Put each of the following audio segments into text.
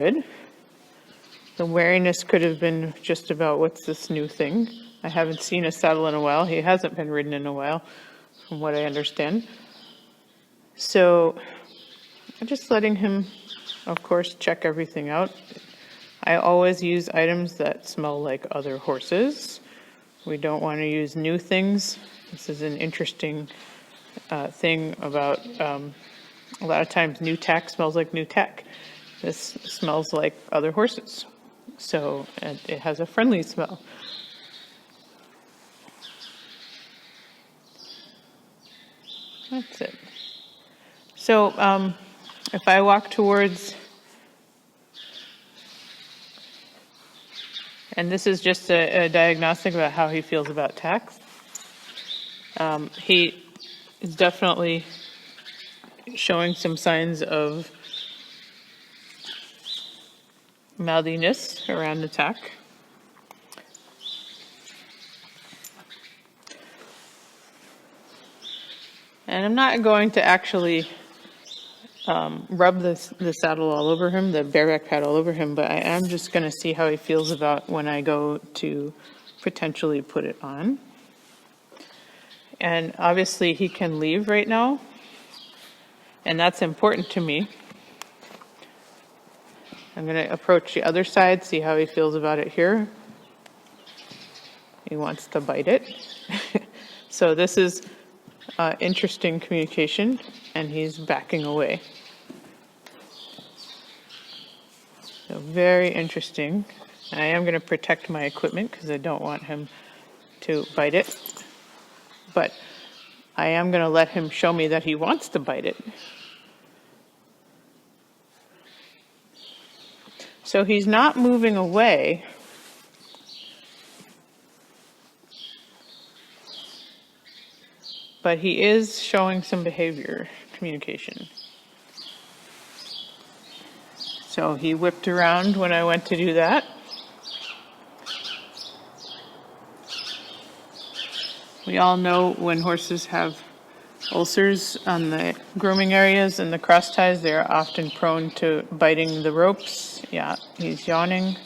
Good. The wariness could have been just about what's this new thing. I haven't seen a saddle in a while. He hasn't been ridden in a while, from what I understand. So I'm just letting him, of course, check everything out. I always use items that smell like other horses. We don't want to use new things. This is an interesting thing about a lot of times new tack smells like new tack. This smells like other horses. So it has a friendly smell. That's it. So if I walk towards, and this is just a diagnostic about how he feels about tacks. He is definitely showing some signs of mouthiness around the tack. And I'm not going to actually rub the saddle all over him, the bareback pad all over him, but I am just going to see how he feels about when I go to potentially put it on. And obviously he can leave right now, and that's important to me. I'm going to approach the other side, see how he feels about it here. He wants to bite it. So this is interesting communication, and he's backing away. So very interesting. I am going to protect my equipment because I don't want him to bite it. But I am going to let him show me that he wants to bite it. So he's not moving away. But he is showing some behavior communication. So he whipped around when I went to do that. We all know when horses have ulcers on the grooming areas and the cross ties, they are often prone to biting the ropes. Yeah, he's yawning.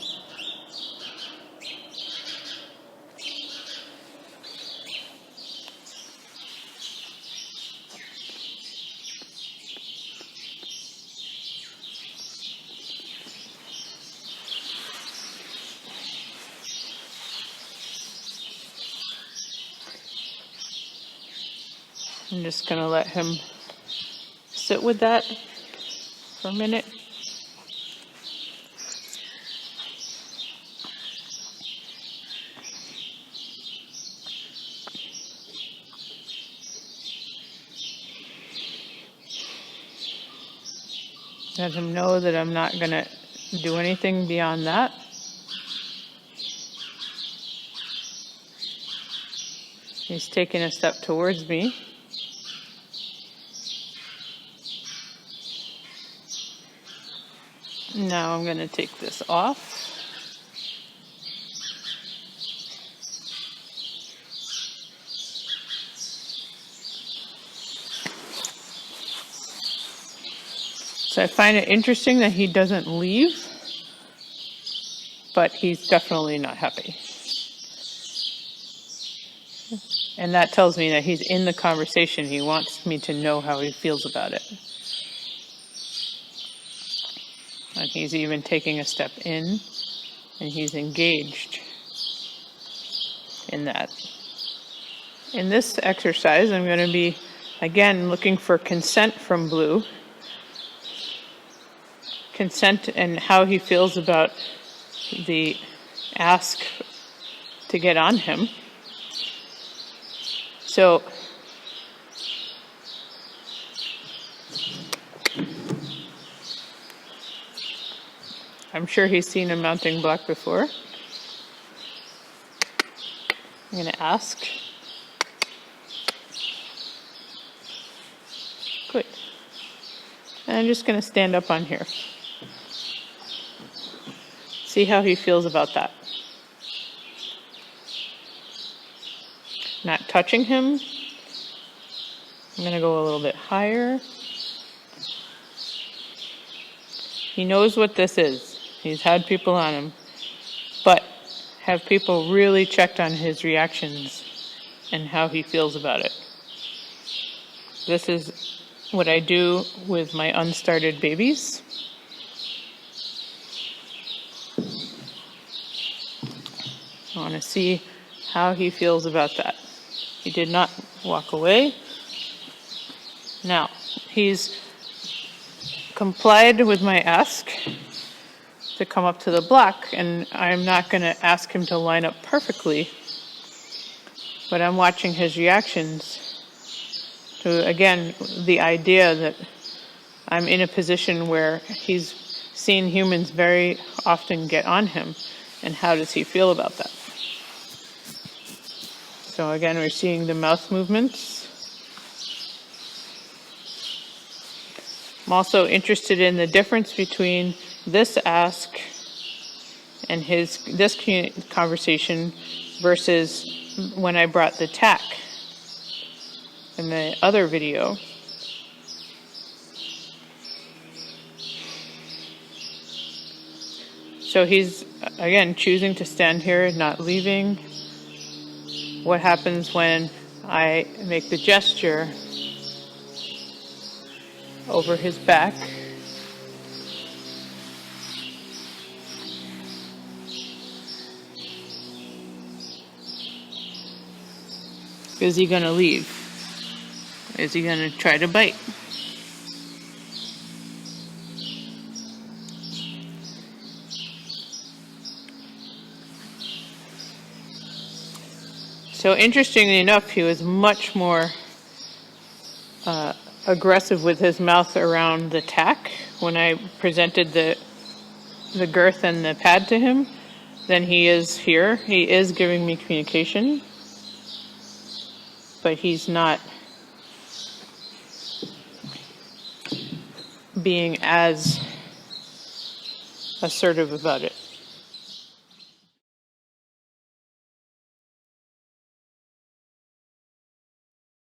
I'm just going to let him sit with that for a minute. Let him know that I'm not going to do anything beyond that. He's taking a step towards me. Now I'm going to take this off. So I find it interesting that he doesn't leave, but he's definitely not happy. And that tells me that he's in the conversation. He wants me to know how he feels about it. And he's even taking a step in, and he's engaged in that. In this exercise, I'm going to be, again, looking for consent from Bleu. Consent and how he feels about the ask to get on him. So I'm sure he's seen a mounting block before. I'm going to ask. Good. And I'm just going to stand up on here. See how he feels about that. Not touching him. I'm going to go a little bit higher. He knows what this is. He's had people on him. But have people really checked on his reactions and how he feels about it? This is what I do with my unstarted babies. I want to see how he feels about that. He did not walk away. Now, he's complied with my ask to come up to the block, and I'm not going to ask him to line up perfectly, but I'm watching his reactions to, again, the idea that I'm in a position where he's seen humans very often get on him, and how does he feel about that? So again, we're seeing the mouth movements. I'm also interested in the difference between this ask and this conversation versus when I brought the tack in the other video. So he's, again, choosing to stand here, not leaving. What happens when I make the gesture over his back? Is he going to leave? Is he going to try to bite? So interestingly enough, he was much more aggressive with his mouth around the tack when I presented the girth and the pad to him than he is here. He is giving me communication, but he's not being as assertive about it.